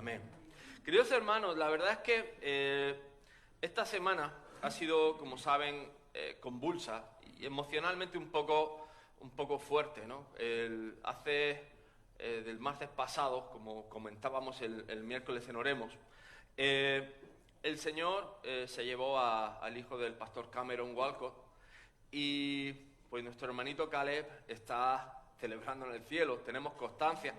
Amén. Queridos hermanos, la verdad es que esta semana ha sido, como saben, convulsa y emocionalmente un poco fuerte, ¿no? Del martes pasado, como comentábamos el miércoles en Oremos, el Señor se llevó al hijo del pastor Cameron Walcott y pues nuestro hermanito Caleb está celebrando en el cielo. Tenemos constancia.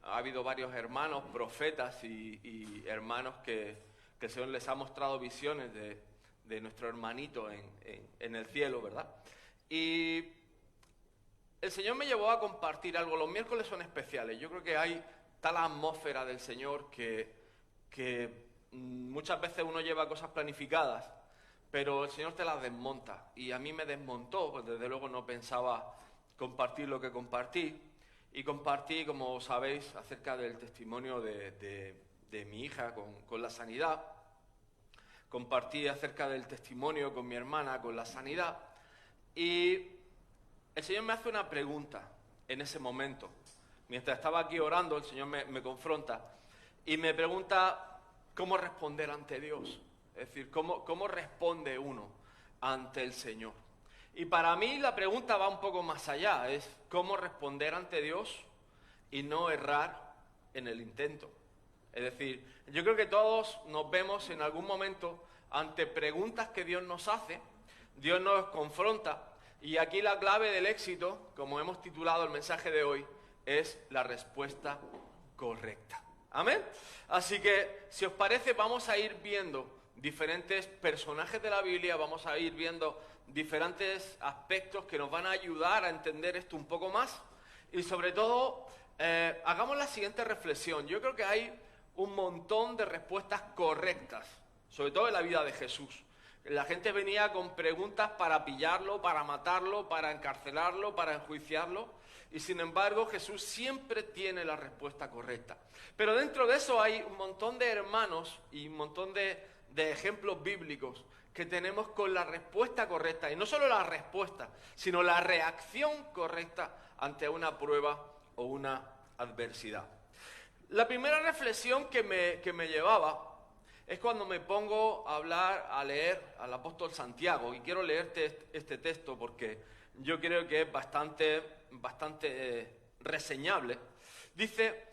Ha habido varios hermanos, profetas y hermanos que el Señor les ha mostrado visiones de nuestro hermanito en el cielo, ¿verdad? Y el Señor me llevó a compartir algo. Los miércoles son especiales. Yo creo que hay tal atmósfera del Señor que muchas veces uno lleva cosas planificadas, pero el Señor te las desmonta. Y a mí me desmontó, pues desde luego no pensaba compartir lo que compartí. Y compartí, como sabéis, acerca del testimonio de mi hija con la sanidad. Compartí acerca del testimonio con mi hermana con la sanidad. Y el Señor me hace una pregunta en ese momento. Mientras estaba aquí orando, el Señor me confronta y me pregunta cómo responder ante Dios. Es decir, cómo responde uno ante el Señor. Y para mí la pregunta va un poco más allá, es cómo responder ante Dios y no errar en el intento. Es decir, yo creo que todos nos vemos en algún momento ante preguntas que Dios nos hace, Dios nos confronta, y aquí la clave del éxito, como hemos titulado el mensaje de hoy, es la respuesta correcta. ¿Amén? Así que, si os parece, vamos a ir viendo diferentes personajes de la Biblia, vamos a ir viendo diferentes aspectos que nos van a ayudar a entender esto un poco más y sobre todo hagamos la siguiente reflexión. Yo creo que hay un montón de respuestas correctas, sobre todo en la vida de Jesús. La gente venía con preguntas para pillarlo, para matarlo, para encarcelarlo, para enjuiciarlo y sin embargo Jesús siempre tiene la respuesta correcta. Pero dentro de eso hay un montón de hermanos y un montón de ejemplos bíblicos que tenemos con la respuesta correcta, y no solo la respuesta, sino la reacción correcta ante una prueba o una adversidad. La primera reflexión que me llevaba es cuando me pongo a leer al apóstol Santiago, y quiero leerte este texto porque yo creo que es bastante reseñable. Dice: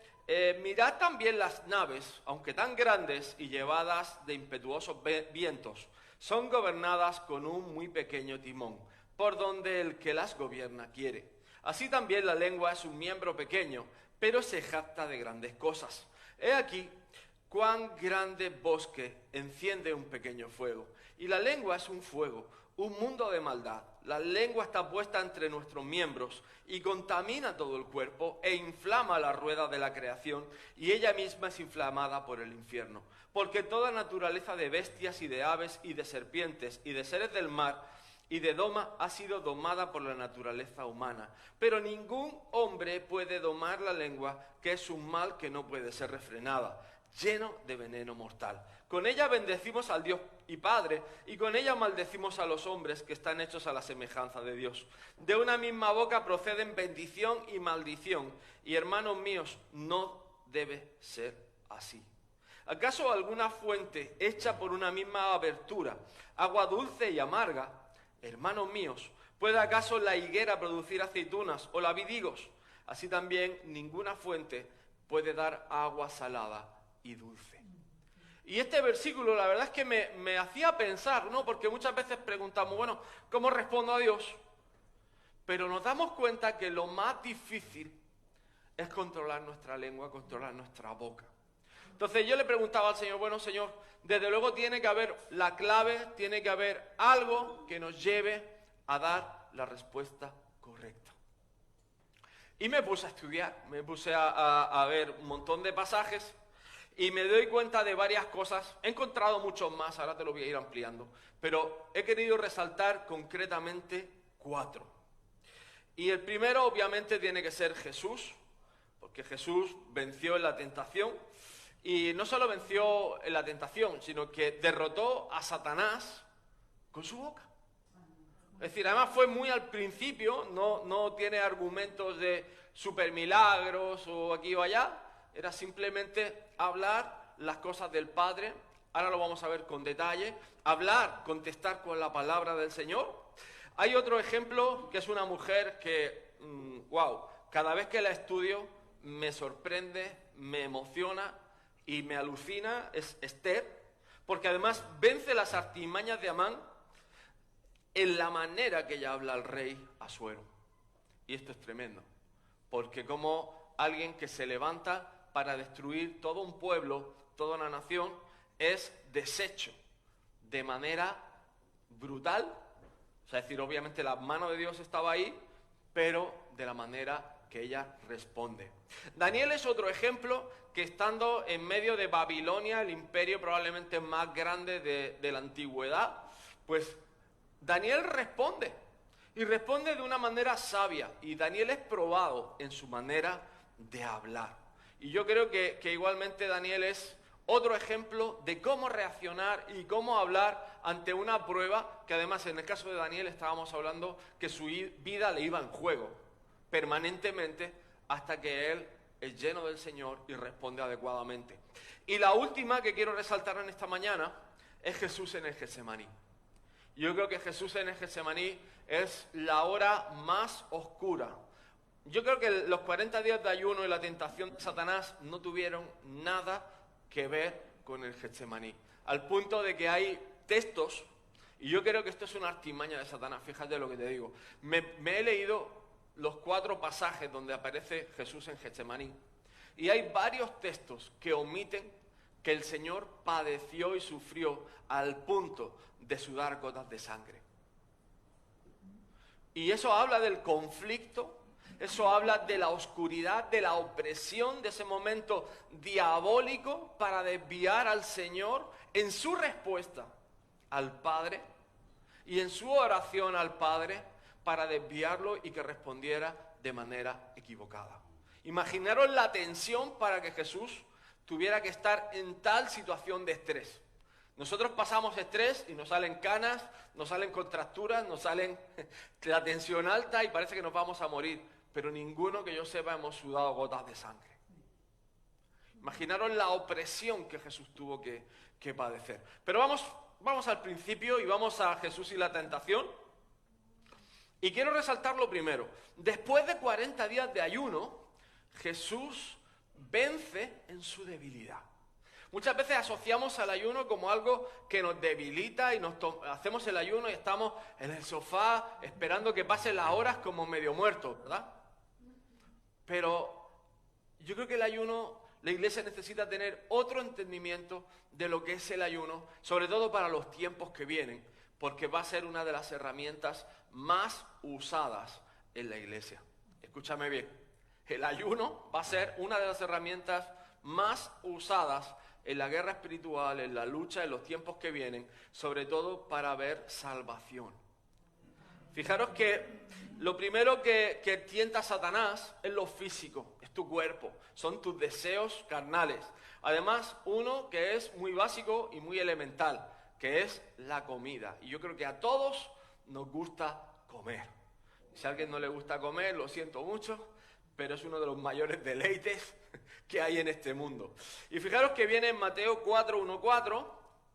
mirad también las naves, aunque tan grandes y llevadas de impetuosos vientos, son gobernadas con un muy pequeño timón, por donde el que las gobierna quiere. Así también la lengua es un miembro pequeño, pero se jacta de grandes cosas. He aquí cuán grande bosque enciende un pequeño fuego. Y la lengua es un fuego, un mundo de maldad. La lengua está puesta entre nuestros miembros y contamina todo el cuerpo e inflama la rueda de la creación, y ella misma es inflamada por el infierno. Porque toda naturaleza de bestias y de aves y de serpientes y de seres del mar y de doma ha sido domada por la naturaleza humana. Pero ningún hombre puede domar la lengua, que es un mal que no puede ser refrenada, lleno de veneno mortal. Con ella bendecimos al Dios y Padre, y con ella maldecimos a los hombres que están hechos a la semejanza de Dios. De una misma boca proceden bendición y maldición, y hermanos míos, no debe ser así. ¿Acaso alguna fuente hecha por una misma abertura, agua dulce y amarga? Hermanos míos, ¿puede acaso la higuera producir aceitunas o la vid higos? Así también ninguna fuente puede dar agua salada y dulce. Y este versículo la verdad es que me hacía pensar, ¿no? Porque muchas veces preguntamos, bueno, ¿cómo respondo a Dios? Pero nos damos cuenta que lo más difícil es controlar nuestra lengua, controlar nuestra boca. Entonces yo le preguntaba al Señor, bueno, Señor, desde luego tiene que haber la clave, tiene que haber algo que nos lleve a dar la respuesta correcta. Y me puse a estudiar, me puse a ver un montón de pasajes y me doy cuenta de varias cosas. He encontrado muchos más, ahora te lo voy a ir ampliando, pero he querido resaltar concretamente 4. Y el primero obviamente tiene que ser Jesús, porque Jesús venció en la tentación. Y no solo venció en la tentación, sino que derrotó a Satanás con su boca. Es decir, además fue muy al principio, no tiene argumentos de supermilagros o aquí o allá. Era simplemente hablar las cosas del Padre. Ahora lo vamos a ver con detalle. Hablar, contestar con la palabra del Señor. Hay otro ejemplo que es una mujer que, cada vez que la estudio me sorprende, me emociona y me alucina, es Esther, porque además vence las artimañas de Amán en la manera que ella habla al rey Asuero. Y esto es tremendo, porque como alguien que se levanta para destruir todo un pueblo, toda una nación, es deshecho de manera brutal. O sea, es decir, obviamente la mano de Dios estaba ahí, pero de la manera que ella responde. Daniel es otro ejemplo que estando en medio de Babilonia, el imperio probablemente más grande de la antigüedad, pues Daniel responde, y responde de una manera sabia, y Daniel es probado en su manera de hablar. Y yo creo que igualmente Daniel es otro ejemplo de cómo reaccionar y cómo hablar ante una prueba, que además en el caso de Daniel estábamos hablando que su vida le iba en juego permanentemente hasta que él es lleno del Señor y responde adecuadamente. Y la última que quiero resaltar en esta mañana es Jesús en el Getsemaní. Yo creo que Jesús en el Getsemaní es la hora más oscura. Yo creo que los 40 días de ayuno y la tentación de Satanás no tuvieron nada que ver con el Getsemaní. Al punto de que hay textos, y yo creo que esto es una artimaña de Satanás, fíjate lo que te digo. Me he leído los 4 pasajes donde aparece Jesús en Getsemaní, y hay varios textos que omiten que el Señor padeció y sufrió al punto de sudar gotas de sangre. Y eso habla del conflicto, eso habla de la oscuridad, de la opresión, de ese momento diabólico para desviar al Señor en su respuesta al Padre y en su oración al Padre para desviarlo y que respondiera de manera equivocada. Imaginaros la tensión para que Jesús tuviera que estar en tal situación de estrés. Nosotros pasamos estrés y nos salen canas, nos salen contracturas, nos salen la tensión alta y parece que nos vamos a morir. Pero ninguno que yo sepa hemos sudado gotas de sangre. Imaginaros la opresión que Jesús tuvo que padecer. Pero vamos al principio y vamos a Jesús y la tentación. Y quiero resaltar lo primero. Después de 40 días de ayuno, Jesús vence en su debilidad. Muchas veces asociamos al ayuno como algo que nos debilita y hacemos el ayuno y estamos en el sofá esperando que pasen las horas como medio muertos, ¿verdad? Pero yo creo que el ayuno, la iglesia necesita tener otro entendimiento de lo que es el ayuno, sobre todo para los tiempos que vienen, porque va a ser una de las herramientas más usadas en la iglesia. Escúchame bien, el ayuno va a ser una de las herramientas más usadas en la guerra espiritual, en la lucha, en los tiempos que vienen, sobre todo para ver salvación. Fijaros que lo primero que tienta Satanás es lo físico, es tu cuerpo, son tus deseos carnales. Además, uno que es muy básico y muy elemental, que es la comida. Y yo creo que a todos nos gusta comer. Si a alguien no le gusta comer, lo siento mucho, pero es uno de los mayores deleites que hay en este mundo. Y fijaros que viene en Mateo 4:1-4,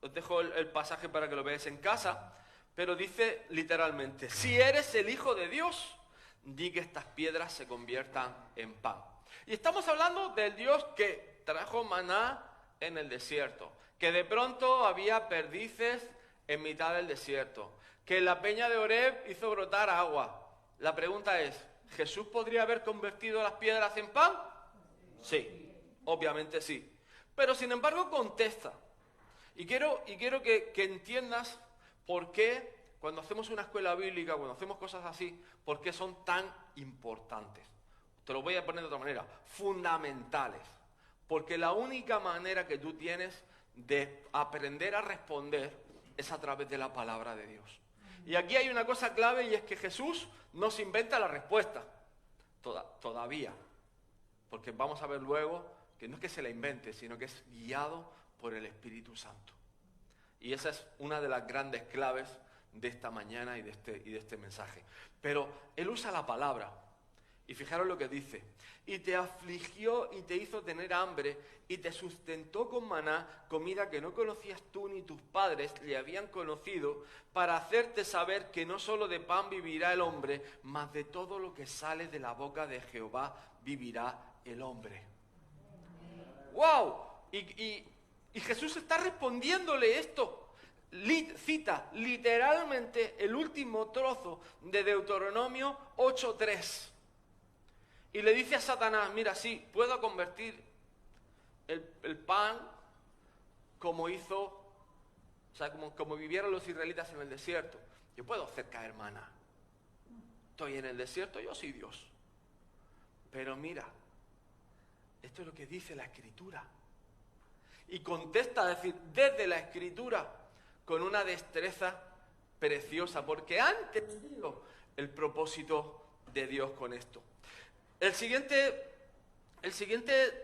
os dejo el pasaje para que lo veáis en casa, pero dice literalmente, si eres el Hijo de Dios, di que estas piedras se conviertan en pan. Y estamos hablando del Dios que trajo maná en el desierto, que de pronto había perdices en mitad del desierto, que en la peña de Oreb hizo brotar agua. La pregunta es, ¿Jesús podría haber convertido las piedras en pan? Sí, obviamente sí. Pero sin embargo contesta. Y quiero que entiendas por qué cuando hacemos una escuela bíblica, cuando hacemos cosas así, por qué son tan importantes. Te lo voy a poner de otra manera, fundamentales. Porque la única manera que tú tienes de aprender a responder es a través de la palabra de Dios. Y aquí hay una cosa clave y es que Jesús no se inventa la respuesta. Todavía. Porque vamos a ver luego que no es que se la invente, sino que es guiado por el Espíritu Santo. Y esa es una de las grandes claves de esta mañana y de este mensaje. Pero Él usa la palabra. Y fijaros lo que dice. Y te afligió y te hizo tener hambre y te sustentó con maná, comida que no conocías tú ni tus padres le habían conocido, para hacerte saber que no solo de pan vivirá el hombre, mas de todo lo que sale de la boca de Jehová vivirá el hombre. ¡Wow! Y Jesús está respondiéndole esto. Cita literalmente el último trozo de Deuteronomio 8:3. Y le dice a Satanás, mira, sí, puedo convertir el pan como hizo, o sea, como vivieron los israelitas en el desierto. Yo puedo hacer caer maná. Estoy en el desierto, yo soy Dios. Pero mira, esto es lo que dice la Escritura. Y contesta, es decir, desde la Escritura, con una destreza preciosa, porque ha entendido el propósito de Dios con esto. El siguiente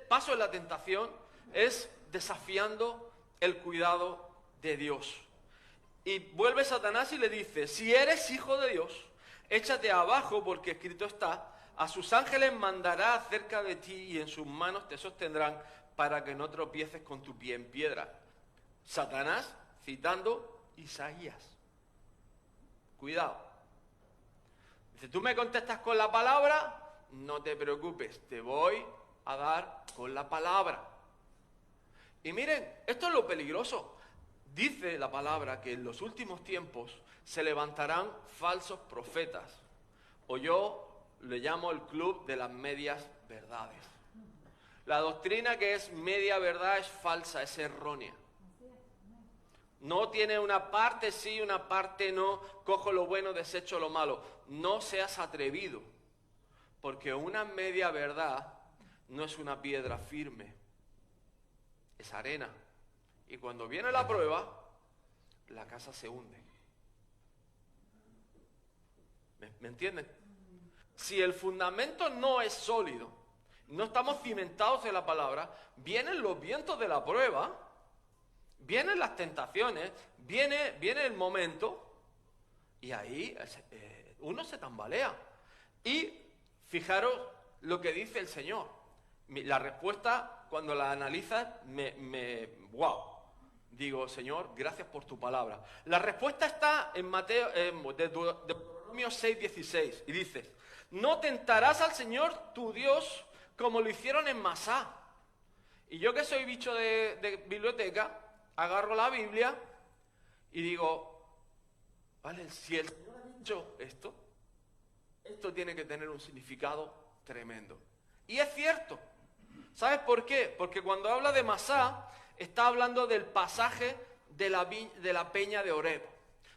paso en la tentación es desafiando el cuidado de Dios. Y vuelve Satanás y le dice, si eres hijo de Dios, échate abajo porque escrito está, a sus ángeles mandará acerca de ti y en sus manos te sostendrán para que no tropieces con tu pie en piedra. Satanás citando Isaías. Cuidado. Dice, tú me contestas con la palabra, no te preocupes, te voy a dar con la palabra. Y miren, esto es lo peligroso. Dice la palabra que en los últimos tiempos se levantarán falsos profetas. O yo le llamo el club de las medias verdades. La doctrina que es media verdad es falsa, es errónea. No tiene una parte sí, una parte no. Cojo lo bueno, desecho lo malo. No seas atrevido. Porque una media verdad no es una piedra firme, es arena. Y cuando viene la prueba, la casa se hunde. ¿Me entienden? Si el fundamento no es sólido, no estamos cimentados en la palabra, vienen los vientos de la prueba, vienen las tentaciones, viene el momento, y ahí uno se tambalea. Y fijaros lo que dice el Señor. La respuesta, cuando la analizas, wow. Digo, Señor, gracias por tu palabra. La respuesta está en Mateo, Deuteronomio 6:16, y dice, no tentarás al Señor tu Dios como lo hicieron en Masá. Y yo que soy bicho de biblioteca, agarro la Biblia y digo, vale, si el Señor ha dicho esto tiene que tener un significado tremendo. Y es cierto. ¿Sabes por qué? Porque cuando habla de Masá, está hablando del pasaje de la peña de Horeb.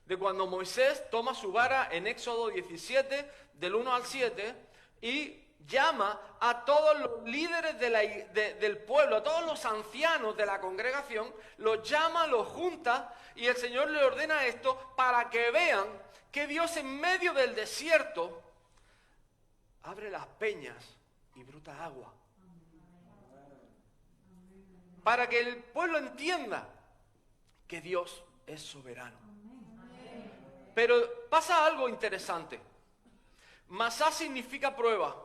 De cuando Moisés toma su vara en Éxodo 17, del 1 al 7, y llama a todos los líderes del pueblo, a todos los ancianos de la congregación, los llama, los junta, y el Señor le ordena esto para que vean que Dios en medio del desierto abre las peñas y brota agua. Para que el pueblo entienda que Dios es soberano. Pero pasa algo interesante. Masá significa prueba.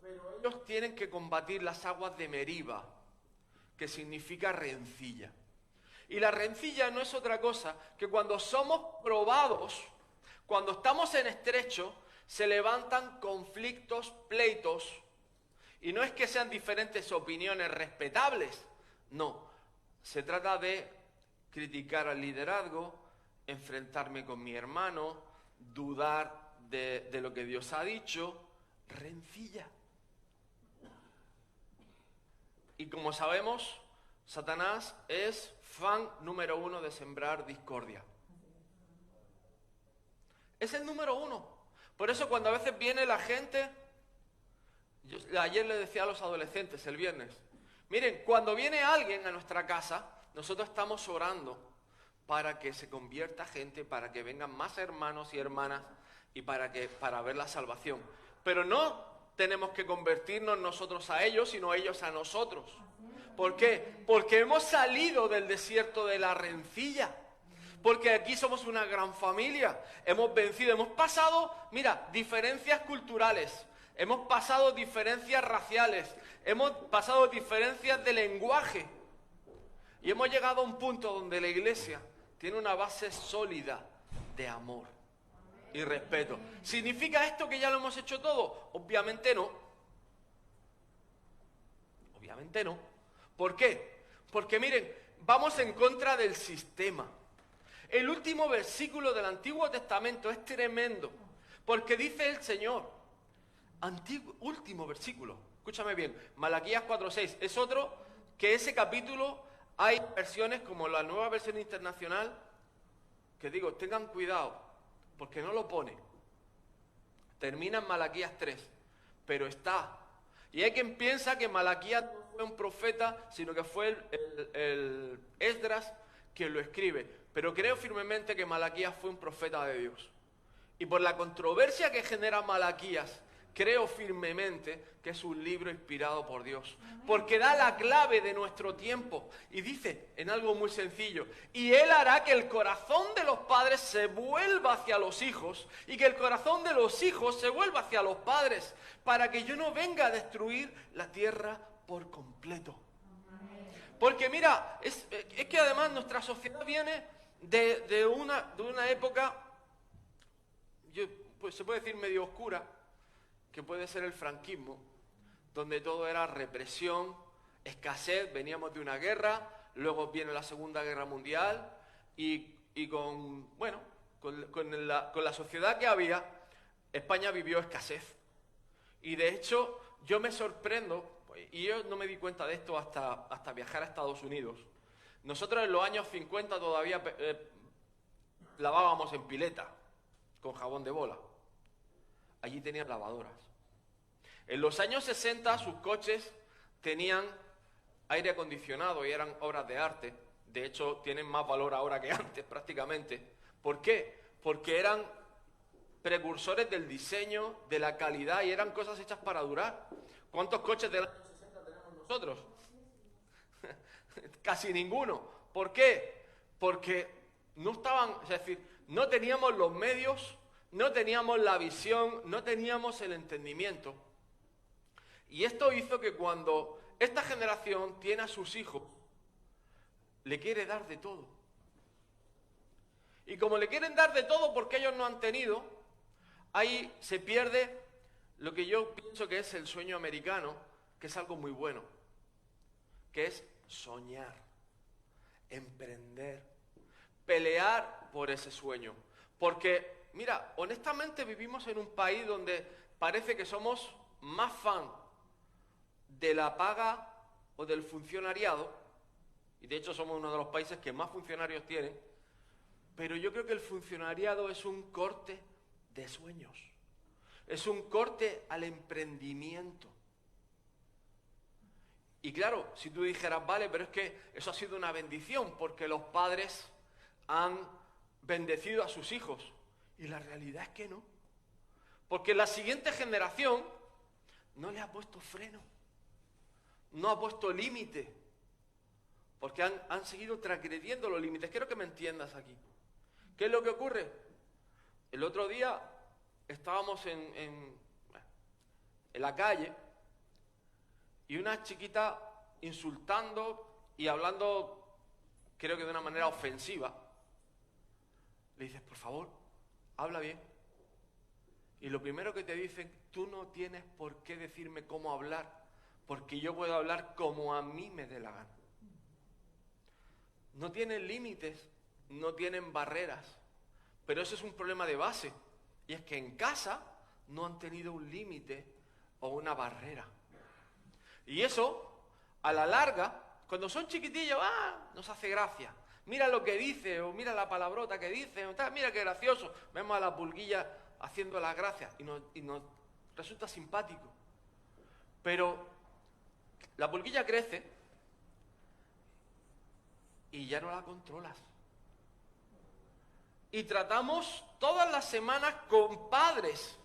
Pero ellos tienen que combatir las aguas de Meriba, que significa rencilla. Y la rencilla no es otra cosa que cuando somos probados, cuando estamos en estrecho, se levantan conflictos, pleitos. Y no es que sean diferentes opiniones respetables, no. Se trata de criticar al liderazgo, enfrentarme con mi hermano, dudar de lo que Dios ha dicho, rencilla. Y como sabemos, Satanás es fan número 1 de sembrar discordia. Es el número 1. Por eso cuando a veces viene la gente, ayer le decía a los adolescentes el viernes, miren, cuando viene alguien a nuestra casa, nosotros estamos orando para que se convierta gente, para que vengan más hermanos y hermanas y para ver la salvación. Pero no tenemos que convertirnos nosotros a ellos, sino ellos a nosotros. ¿Por qué? Porque hemos salido del desierto de la rencilla. porque aquí somos una gran familia. Hemos vencido, hemos pasado, mira, diferencias culturales, hemos pasado diferencias raciales, hemos pasado diferencias de lenguaje. Y hemos llegado a un punto donde la iglesia tiene una base sólida de amor y respeto. ¿Significa esto que ya lo hemos hecho todo? Obviamente no. Obviamente no. ¿Por qué? Porque miren, vamos en contra del sistema. El último versículo del Antiguo Testamento es tremendo, porque dice el Señor, último versículo, escúchame bien, Malaquías 4:6, es otro que ese capítulo hay versiones como la Nueva Versión Internacional, que digo, tengan cuidado, porque no lo pone. Termina en Malaquías 3, pero está. Y hay quien piensa que Malaquías no fue un profeta, sino que fue el Esdras quien lo escribe. Pero creo firmemente que Malaquías fue un profeta de Dios. Y por la controversia que genera Malaquías, creo firmemente que es un libro inspirado por Dios. Porque da la clave de nuestro tiempo. Y dice en algo muy sencillo, y Él hará que el corazón de los padres se vuelva hacia los hijos, y que el corazón de los hijos se vuelva hacia los padres, para que yo no venga a destruir la tierra por completo. Porque mira, es que además nuestra sociedad viene de una época, pues se puede decir medio oscura, que puede ser el franquismo, donde todo era represión, escasez, veníamos de una guerra, luego viene la Segunda Guerra Mundial, y con la sociedad que había, España vivió escasez. Y de hecho, yo me sorprendo, y yo no me di cuenta de esto hasta viajar a Estados Unidos. Nosotros en los años 50 todavía lavábamos en pileta, con jabón de bola. Allí tenían lavadoras. En los años 60 sus coches tenían aire acondicionado y eran obras de arte. De hecho, tienen más valor ahora que antes prácticamente. ¿Por qué? Porque eran precursores del diseño, de la calidad, y eran cosas hechas para durar. ¿Cuántos coches de los años 60 tenemos nosotros? Casi ninguno. ¿Por qué? Porque no estaban, es decir, no teníamos los medios, no teníamos la visión, no teníamos el entendimiento. Y esto hizo que cuando esta generación tiene a sus hijos, le quiere dar de todo. Y como le quieren dar de todo porque ellos no han tenido, ahí se pierde lo que yo pienso que es el sueño americano, que es algo muy bueno, que es soñar, emprender, pelear por ese sueño. Porque, mira, honestamente vivimos en un país donde parece que somos más fan de la paga o del funcionariado, y de hecho somos uno de los países que más funcionarios tienen, pero yo creo que el funcionariado es un corte de sueños, es un corte al emprendimiento. Y claro, si tú dijeras, vale, pero es que eso ha sido una bendición porque los padres han bendecido a sus hijos. Y la realidad es que no. Porque la siguiente generación no le ha puesto freno, no ha puesto límite, porque han seguido transgrediendo los límites. Quiero que me entiendas aquí. ¿Qué es lo que ocurre? El otro día estábamos en la calle y una chiquita insultando y hablando, creo que de una manera ofensiva. Le dices, por favor, habla bien. Y lo primero que te dicen, tú no tienes por qué decirme cómo hablar, porque yo puedo hablar como a mí me dé la gana. No tienen límites, no tienen barreras, pero eso es un problema de base, y es que en casa no han tenido un límite o una barrera. Y eso, a la larga, cuando son chiquitillos, nos hace gracia. Mira lo que dice, o mira la palabrota que dice, o tal, mira qué gracioso. Vemos a la pulguilla haciendo las gracias y nos resulta simpático. Pero la pulguilla crece y ya no la controlas. Y tratamos todas las semanas con padres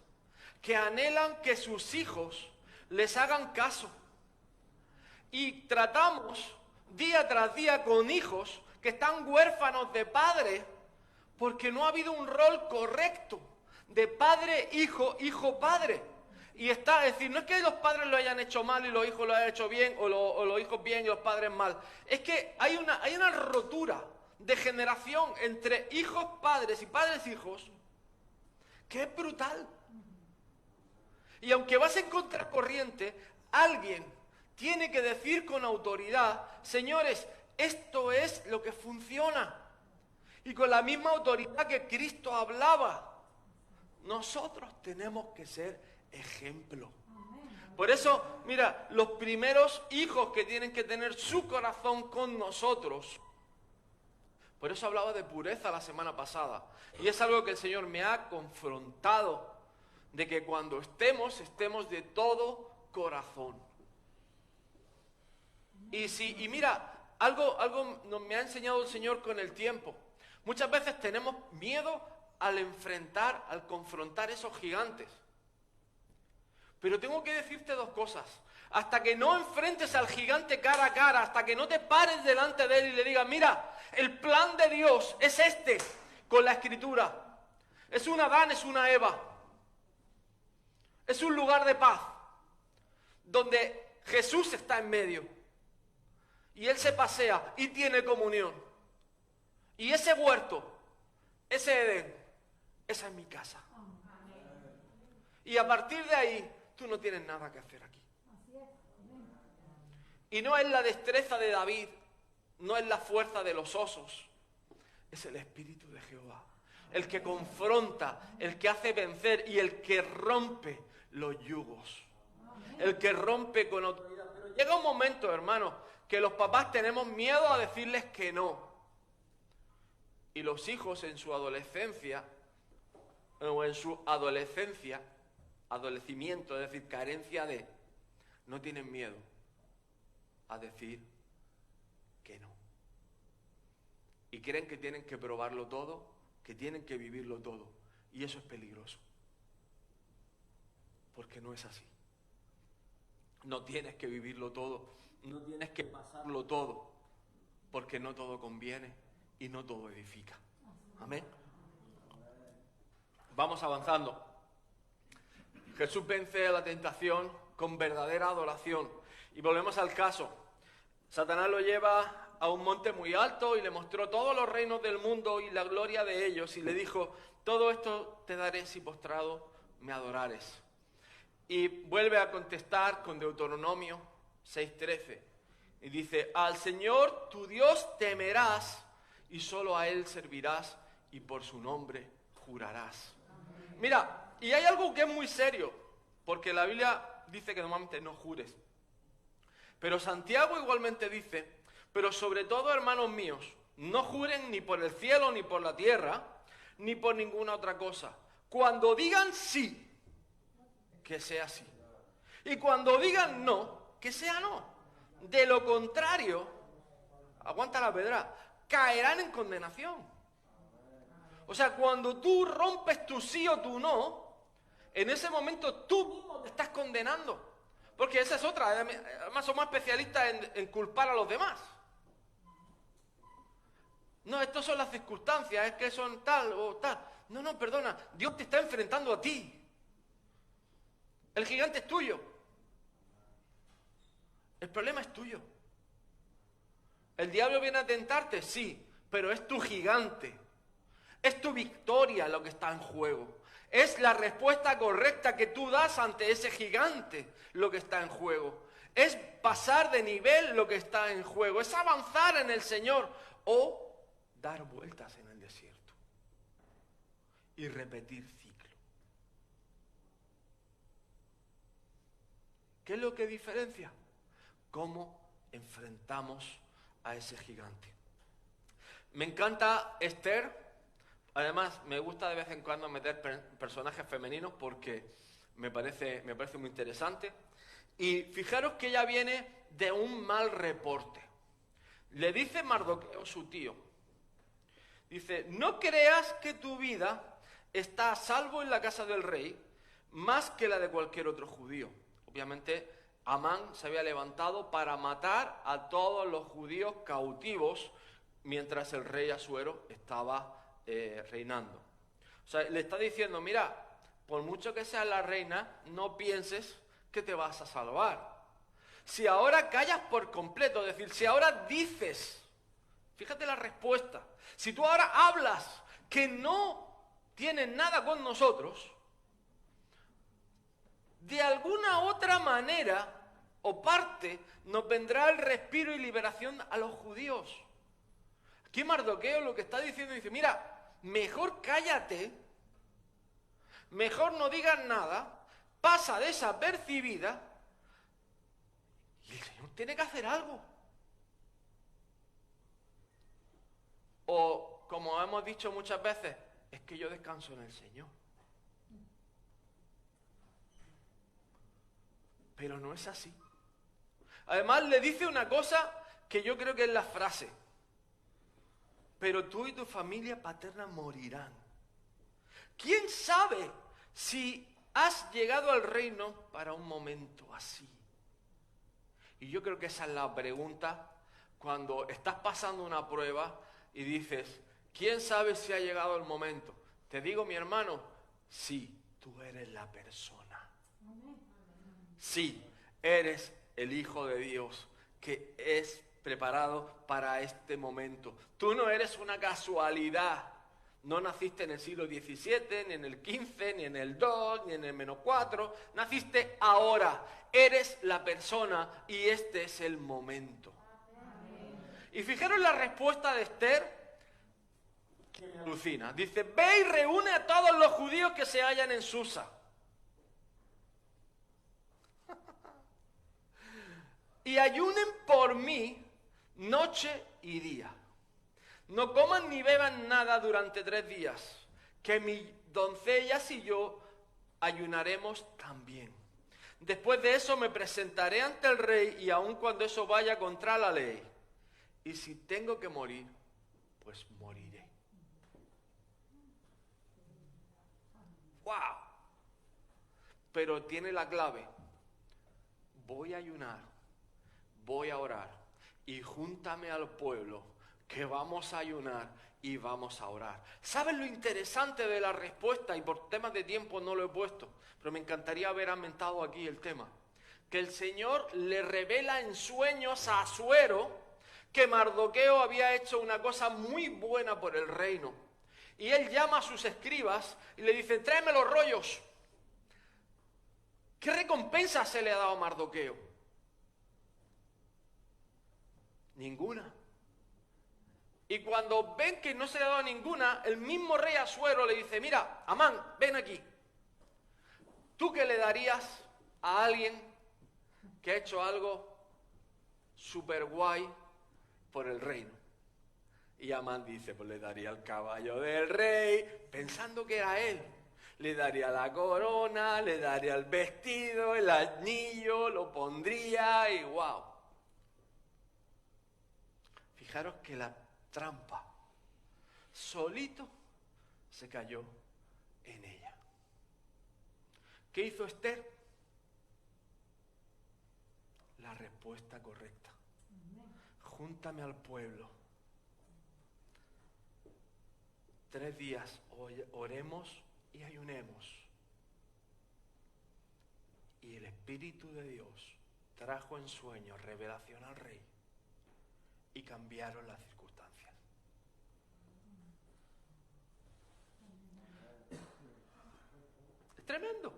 que anhelan que sus hijos les hagan caso. Y tratamos día tras día con hijos que están huérfanos de padres Porque no ha habido un rol correcto de padre, hijo, hijo, padre. Y es decir, no es que los padres lo hayan hecho mal y los hijos lo hayan hecho bien, o los hijos bien y los padres mal. Es que hay una rotura de generación entre hijos, padres y padres, hijos, que es brutal. Y aunque vas en contracorriente, alguien tiene que decir con autoridad, señores, esto es lo que funciona. Y con la misma autoridad que Cristo hablaba, nosotros tenemos que ser ejemplo. Por eso, mira, los primeros hijos que tienen que tener su corazón con nosotros. Por eso hablaba de pureza la semana pasada. Y es algo que el Señor me ha confrontado, de que cuando estemos de todo corazón. Y mira, algo me ha enseñado el Señor con el tiempo. Muchas veces tenemos miedo al confrontar esos gigantes. Pero tengo que decirte dos cosas. Hasta que no enfrentes al gigante cara a cara, hasta que no te pares delante de él y le digas, mira, el plan de Dios es este, con la Escritura. Es un Adán, es una Eva. Es un lugar de paz, donde Jesús está en medio. Y Él se pasea y tiene comunión. Y ese huerto, ese Edén, esa es mi casa. Y a partir de ahí, tú no tienes nada que hacer aquí. Y no es la destreza de David, no es la fuerza de los osos, es el Espíritu de Jehová. El que confronta, el que hace vencer y el que rompe los yugos. El que rompe con autoridad. Pero llega un momento, hermano, que los papás tenemos miedo a decirles que no. Y los hijos en su adolescencia, adolecimiento, es decir, carencia de, no tienen miedo a decir que no. Y creen que tienen que probarlo todo, que tienen que vivirlo todo. Y eso es peligroso. Porque no es así. No tienes que vivirlo todo, no tienes que pasarlo todo, porque no todo conviene y no todo edifica. Amén. Vamos avanzando. Jesús vence a la tentación con verdadera adoración. Y volvemos al caso. Satanás lo lleva a un monte muy alto y le mostró todos los reinos del mundo y la gloria de ellos. Y le dijo, todo esto te daré si postrado me adorares. Y vuelve a contestar con Deuteronomio 6:13. Y dice, al Señor tu Dios temerás y solo a Él servirás y por su nombre jurarás. Mira, y hay algo que es muy serio, porque la Biblia dice que normalmente no jures. Pero Santiago igualmente dice, pero sobre todo, hermanos míos, no juren ni por el cielo, ni por la tierra, ni por ninguna otra cosa. Cuando digan sí, que sea sí. Y cuando digan no, que sea no. De lo contrario, aguanta la pedra, caerán en condenación. O sea, cuando tú rompes tu sí o tu no, en ese momento tú mismo te estás condenando. Porque esa es otra, además somos especialistas en culpar a los demás. No, estas son las circunstancias, es que son tal o tal. No, perdona, Dios te está enfrentando a ti. El gigante es tuyo. El problema es tuyo. ¿El diablo viene a tentarte? Sí, pero es tu gigante. Es tu victoria lo que está en juego. Es la respuesta correcta que tú das ante ese gigante lo que está en juego. Es pasar de nivel lo que está en juego. Es avanzar en el Señor o dar vueltas en el desierto y repetir ciclo. ¿Qué es lo que diferencia? ¿Cómo enfrentamos a ese gigante? Me encanta Esther. Además, me gusta de vez en cuando meter personajes femeninos porque me parece muy interesante. Y fijaros que ella viene de un mal reporte. Le dice Mardoqueo, su tío, dice, no creas que tu vida está a salvo en la casa del rey más que la de cualquier otro judío. Obviamente, Amán se había levantado para matar a todos los judíos cautivos mientras el rey Asuero estaba reinando. O sea, le está diciendo, mira, por mucho que seas la reina, no pienses que te vas a salvar. Si ahora callas por completo, es decir, si ahora dices, fíjate la respuesta, si tú ahora hablas que no tienes nada con nosotros, de alguna otra manera o parte nos vendrá el respiro y liberación a los judíos. Aquí Mardoqueo lo que está diciendo, dice, mira, mejor cállate, mejor no digas nada, pasa desapercibida y el Señor tiene que hacer algo. O, como hemos dicho muchas veces, es que yo descanso en el Señor. Pero no es así. Además le dice una cosa que yo creo que es la frase. Pero tú y tu familia paterna morirán. ¿Quién sabe si has llegado al reino para un momento así? Y yo creo que esa es la pregunta cuando estás pasando una prueba y dices, ¿quién sabe si ha llegado el momento? Te digo, mi hermano, sí, tú eres la persona. Sí, eres el Hijo de Dios que es preparado para este momento. Tú no eres una casualidad. No naciste en el siglo XVII, ni en el XV, ni en el 2, ni en el -4. Naciste ahora. Eres la persona y este es el momento. Y fijaros la respuesta de Esther, que me alucina. Dice, ve y reúne a todos los judíos que se hallan en Susa. Y ayunen por mí noche y día. No coman ni beban nada durante 3 días, que mis doncellas y yo ayunaremos también. Después de eso me presentaré ante el rey y aun cuando eso vaya contra la ley. Y si tengo que morir, pues moriré. ¡Wow! Pero tiene la clave. Voy a ayunar, voy a orar y júntame al pueblo que vamos a ayunar y vamos a orar. ¿Sabes lo interesante de la respuesta? Y por temas de tiempo no lo he puesto, pero me encantaría haber aumentado aquí el tema. Que el Señor le revela en sueños a Asuero que Mardoqueo había hecho una cosa muy buena por el reino. Y él llama a sus escribas y le dice, tráeme los rollos. ¿Qué recompensa se le ha dado a Mardoqueo? Ninguna. Y cuando ven que no se le ha dado ninguna, el mismo rey Asuero le dice, mira, Amán, ven aquí. ¿Tú qué le darías a alguien que ha hecho algo súper guay por el reino? Y Amán dice, pues le daría el caballo del rey, pensando que era él. Le daría la corona, le daría el vestido, el anillo, lo pondría y wow. Fijaros que la trampa solito se cayó en ella. ¿Qué hizo Esther? La respuesta correcta. Júntame al pueblo. 3 días oremos y ayunemos. Y el Espíritu de Dios trajo en sueños revelación al rey y cambiaron las circunstancias. Es tremendo.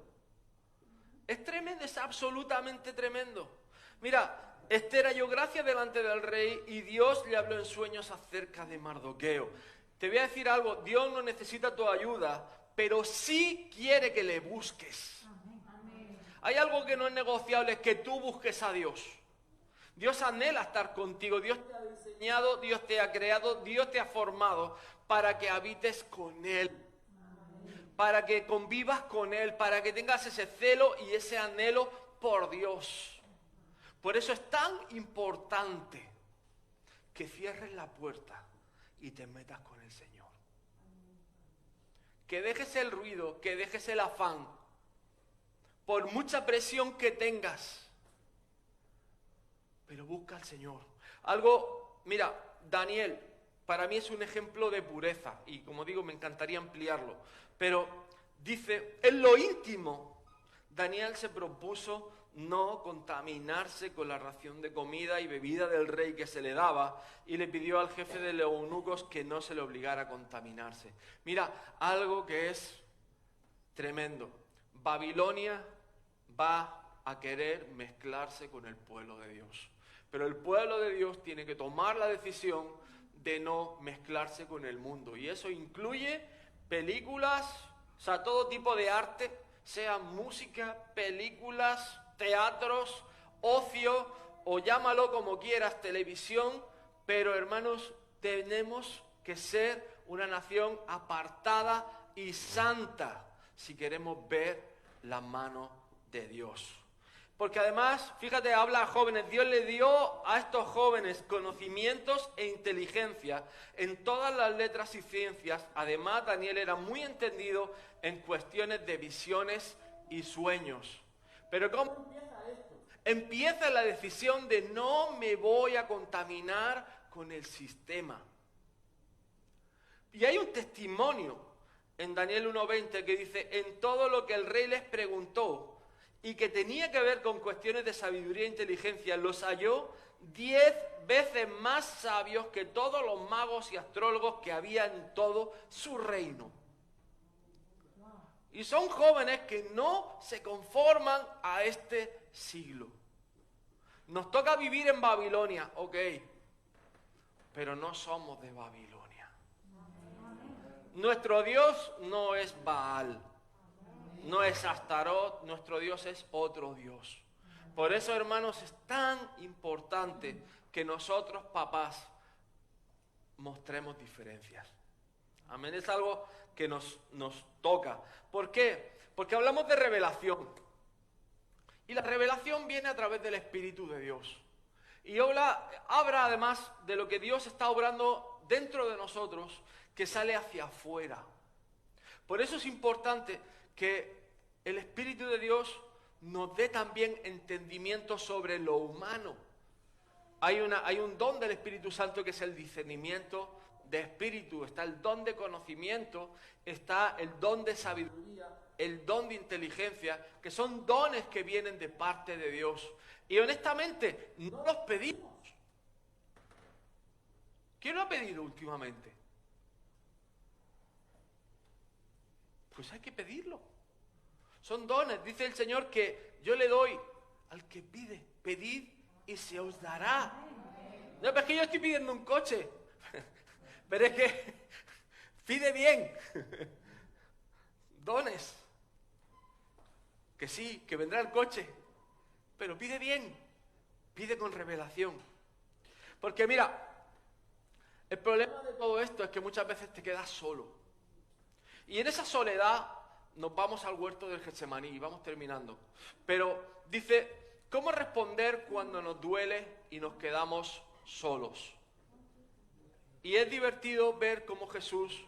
Es tremendo, es absolutamente tremendo. Mira, Esther halló gracia delante del rey y Dios le habló en sueños acerca de Mardoqueo. Te voy a decir algo, Dios no necesita tu ayuda, pero sí quiere que le busques. Hay algo que no es negociable, es que tú busques a Dios. Dios anhela estar contigo, Dios te ha diseñado, Dios te ha creado, Dios te ha formado para que habites con Él, para que convivas con Él, para que tengas ese celo y ese anhelo por Dios. Por eso es tan importante que cierres la puerta y te metas con el Señor. Que dejes el ruido, que dejes el afán, por mucha presión que tengas. Pero busca al Señor. Algo, mira, Daniel, para mí es un ejemplo de pureza y, como digo, me encantaría ampliarlo. Pero dice, en lo íntimo, Daniel se propuso no contaminarse con la ración de comida y bebida del rey que se le daba y le pidió al jefe de los eunucos que no se le obligara a contaminarse. Mira, algo que es tremendo. Babilonia va a querer mezclarse con el pueblo de Dios. Pero el pueblo de Dios tiene que tomar la decisión de no mezclarse con el mundo. Y eso incluye películas, o sea, todo tipo de arte, sea música, películas, teatros, ocio, o llámalo como quieras, televisión. Pero hermanos, tenemos que ser una nación apartada y santa si queremos ver la mano de Dios. Porque además, fíjate, habla a jóvenes. Dios le dio a estos jóvenes conocimientos e inteligencia en todas las letras y ciencias. Además, Daniel era muy entendido en cuestiones de visiones y sueños. Pero ¿cómo empieza esto? Empieza la decisión de no me voy a contaminar con el sistema. Y hay un testimonio en Daniel 1:20 que dice, en todo lo que el rey les preguntó, y que tenía que ver con cuestiones de sabiduría e inteligencia, los halló 10 veces más sabios que todos los magos y astrólogos que había en todo su reino. Y son jóvenes que no se conforman a este siglo. Nos toca vivir en Babilonia, ok, pero no somos de Babilonia. Nuestro Dios no es Baal. No es Astarot, nuestro Dios es otro Dios. Por eso, hermanos, es tan importante que nosotros, papás, mostremos diferencias. Amén, es algo que nos toca. ¿Por qué? Porque hablamos de revelación. Y la revelación viene a través del Espíritu de Dios. Y habla además de lo que Dios está obrando dentro de nosotros, que sale hacia afuera. Por eso es importante que el Espíritu de Dios nos dé también entendimiento sobre lo humano. Hay un don del Espíritu Santo que es el discernimiento de espíritu. Está el don de conocimiento, está el don de sabiduría, el don de inteligencia, que son dones que vienen de parte de Dios. Y honestamente, no los pedimos. ¿Quién lo ha pedido últimamente? Pues hay que pedirlo. Son dones. Dice el Señor que yo le doy al que pide. Pedid y se os dará. No, pero es que yo estoy pidiendo un coche. Pero es que pide bien. Dones. Que sí, que vendrá el coche. Pero pide bien. Pide con revelación. Porque mira, el problema de todo esto es que muchas veces te quedas solo. Y en esa soledad nos vamos al huerto del Getsemaní y vamos terminando. Pero dice, ¿cómo responder cuando nos duele y nos quedamos solos? Y es divertido ver cómo Jesús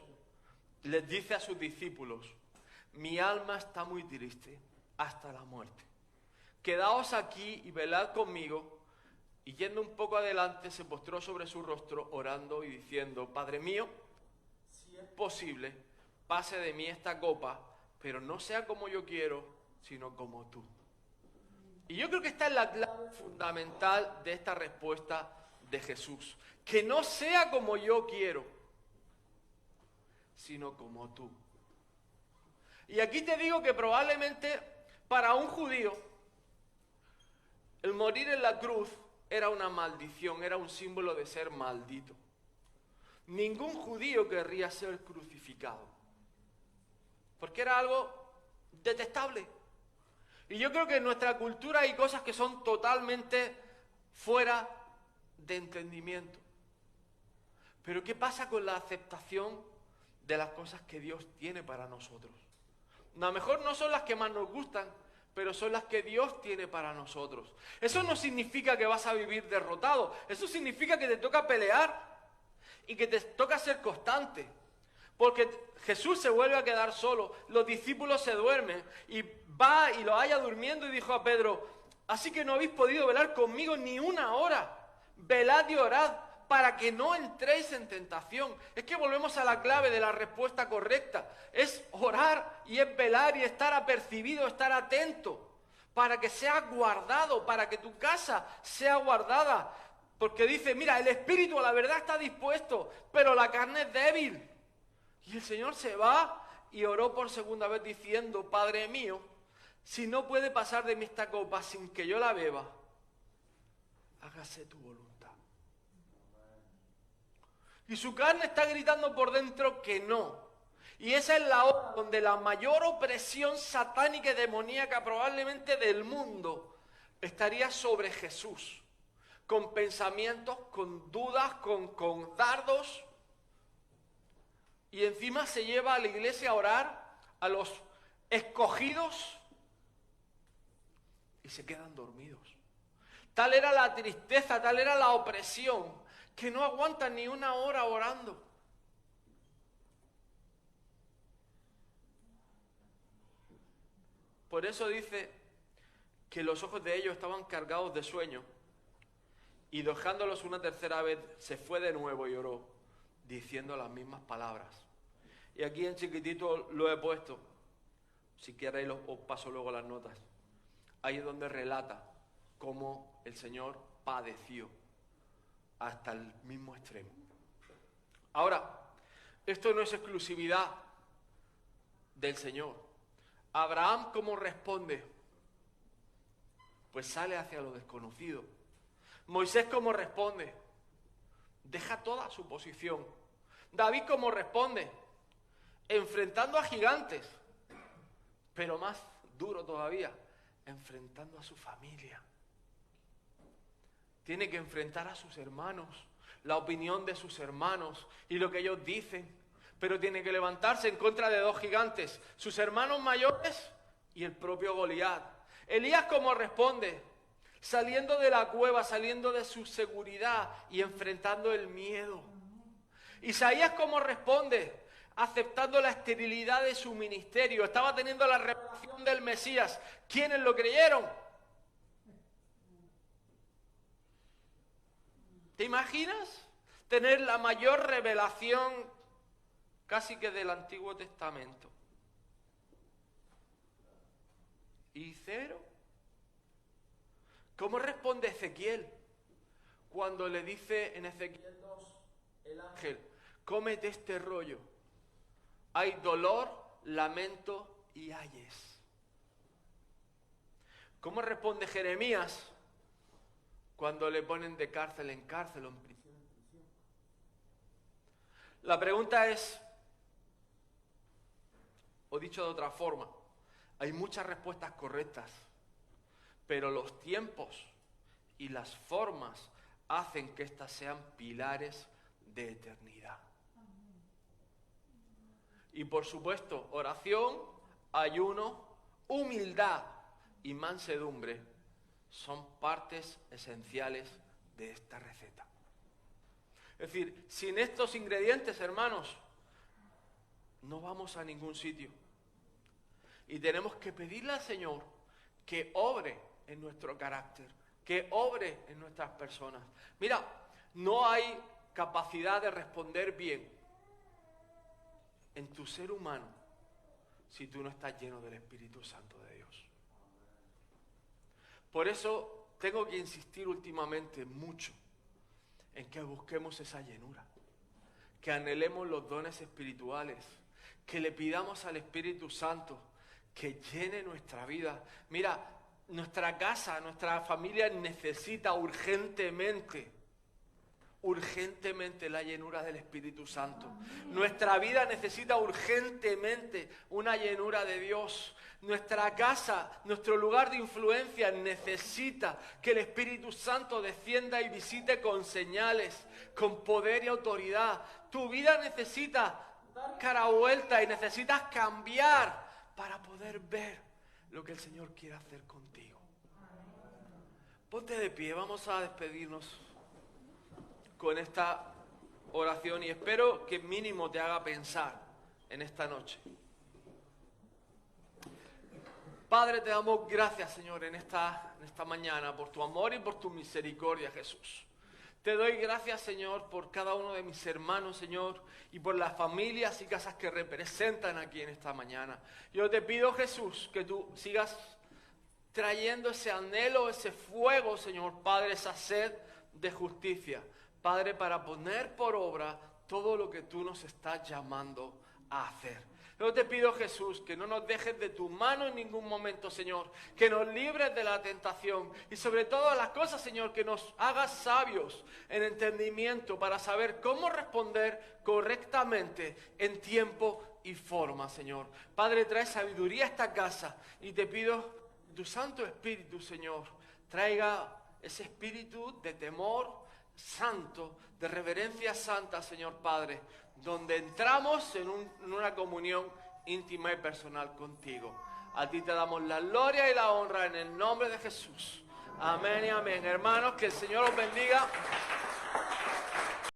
les dice a sus discípulos, mi alma está muy triste hasta la muerte. Quedaos aquí y velad conmigo. Y yendo un poco adelante se postró sobre su rostro orando y diciendo, Padre mío, si es posible, pase de mí esta copa, pero no sea como yo quiero, sino como tú. Y yo creo que esta es la clave fundamental de esta respuesta de Jesús. Que no sea como yo quiero, sino como tú. Y aquí te digo que probablemente para un judío, el morir en la cruz era una maldición, era un símbolo de ser maldito. Ningún judío querría ser crucificado. Porque era algo detestable. Y yo creo que en nuestra cultura hay cosas que son totalmente fuera de entendimiento. Pero ¿qué pasa con la aceptación de las cosas que Dios tiene para nosotros? A lo mejor no son las que más nos gustan, pero son las que Dios tiene para nosotros. Eso no significa que vas a vivir derrotado. Eso significa que te toca pelear y que te toca ser constante. Porque Jesús se vuelve a quedar solo, los discípulos se duermen y va y lo halla durmiendo y dijo a Pedro, así que no habéis podido velar conmigo ni una hora, velad y orad para que no entréis en tentación. Es que volvemos a la clave de la respuesta correcta. Es orar y es velar y estar apercibido, estar atento, para que sea guardado, para que tu casa sea guardada. Porque dice, mira, el espíritu a la verdad está dispuesto, pero la carne es débil. Y el Señor se va y oró por segunda vez diciendo, Padre mío, si no puede pasar de mí esta copa sin que yo la beba, hágase tu voluntad. Y su carne está gritando por dentro que no. Y esa es la hora donde la mayor opresión satánica y demoníaca probablemente del mundo estaría sobre Jesús. Con pensamientos, con dudas, con dardos. Y encima se lleva a la iglesia a orar a los escogidos y se quedan dormidos. Tal era la tristeza, tal era la opresión, que no aguantan ni una hora orando. Por eso dice que los ojos de ellos estaban cargados de sueño y dejándolos una tercera vez se fue de nuevo y oró, diciendo las mismas palabras. Y aquí en chiquitito lo he puesto, si queréis os paso luego las notas. Ahí es donde relata cómo el Señor padeció hasta el mismo extremo. Ahora, esto no es exclusividad del Señor. Abraham, ¿cómo responde? Pues sale hacia lo desconocido. Moisés, ¿cómo responde? Deja toda su posición. David, ¿cómo responde? Enfrentando a gigantes, pero más duro todavía, enfrentando a su familia. Tiene que enfrentar a sus hermanos, la opinión de sus hermanos y lo que ellos dicen, pero tiene que levantarse en contra de dos gigantes, sus hermanos mayores y el propio Goliat. Elías, ¿cómo responde? Saliendo de la cueva, saliendo de su seguridad y enfrentando el miedo. Isaías, ¿cómo responde? Aceptando la esterilidad de su ministerio. Estaba teniendo la revelación del Mesías. ¿Quiénes lo creyeron? ¿Te imaginas tener la mayor revelación casi que del Antiguo Testamento? ¿Y cero? ¿Cómo responde Ezequiel cuando le dice en Ezequiel 2 el ángel, cómete este rollo? Hay dolor, lamento y ayes. ¿Cómo responde Jeremías cuando le ponen de cárcel en cárcel o en prisión en prisión? La pregunta es, o dicho de otra forma, hay muchas respuestas correctas, pero los tiempos y las formas hacen que éstas sean pilares de eternidad. Y por supuesto, oración, ayuno, humildad y mansedumbre son partes esenciales de esta receta. Es decir, sin estos ingredientes, hermanos, no vamos a ningún sitio. Y tenemos que pedirle al Señor que obre en nuestro carácter, que obre en nuestras personas. Mira, no hay capacidad de responder bien en tu ser humano si tú no estás lleno del Espíritu Santo de Dios. Por eso tengo que insistir últimamente mucho en que busquemos esa llenura, que anhelemos los dones espirituales, que le pidamos al Espíritu Santo que llene nuestra vida. Mira, nuestra casa, nuestra familia necesita urgentemente la llenura del Espíritu Santo. Nuestra vida necesita urgentemente una llenura de Dios. Nuestra casa, nuestro lugar de influencia necesita que el Espíritu Santo descienda y visite con señales, con poder y autoridad. Tu vida necesita dar cara vuelta y necesitas cambiar para poder ver lo que el Señor quiere hacer contigo. Ponte de pie, vamos a despedirnos con esta oración y espero que mínimo te haga pensar en esta noche. Padre, te damos gracias, Señor, en esta mañana por tu amor y por tu misericordia, Jesús. Te doy gracias, Señor, por cada uno de mis hermanos, Señor, y por las familias y casas que representan aquí en esta mañana. Yo te pido, Jesús, que tú sigas trayendo ese anhelo, ese fuego, Señor Padre, esa sed de justicia, Padre, para poner por obra todo lo que tú nos estás llamando a hacer. Yo te pido, Jesús, que no nos dejes de tu mano en ningún momento, Señor, que nos libres de la tentación y sobre todas las cosas, Señor, que nos hagas sabios en entendimiento para saber cómo responder correctamente en tiempo y forma, Señor. Padre, trae sabiduría a esta casa y te pido tu Santo Espíritu, Señor, traiga ese espíritu de temor santo, de reverencia santa, Señor Padre, donde entramos en una comunión íntima y personal contigo. A ti te damos la gloria y la honra en el nombre de Jesús. Amén y amén. Hermanos, que el Señor os bendiga.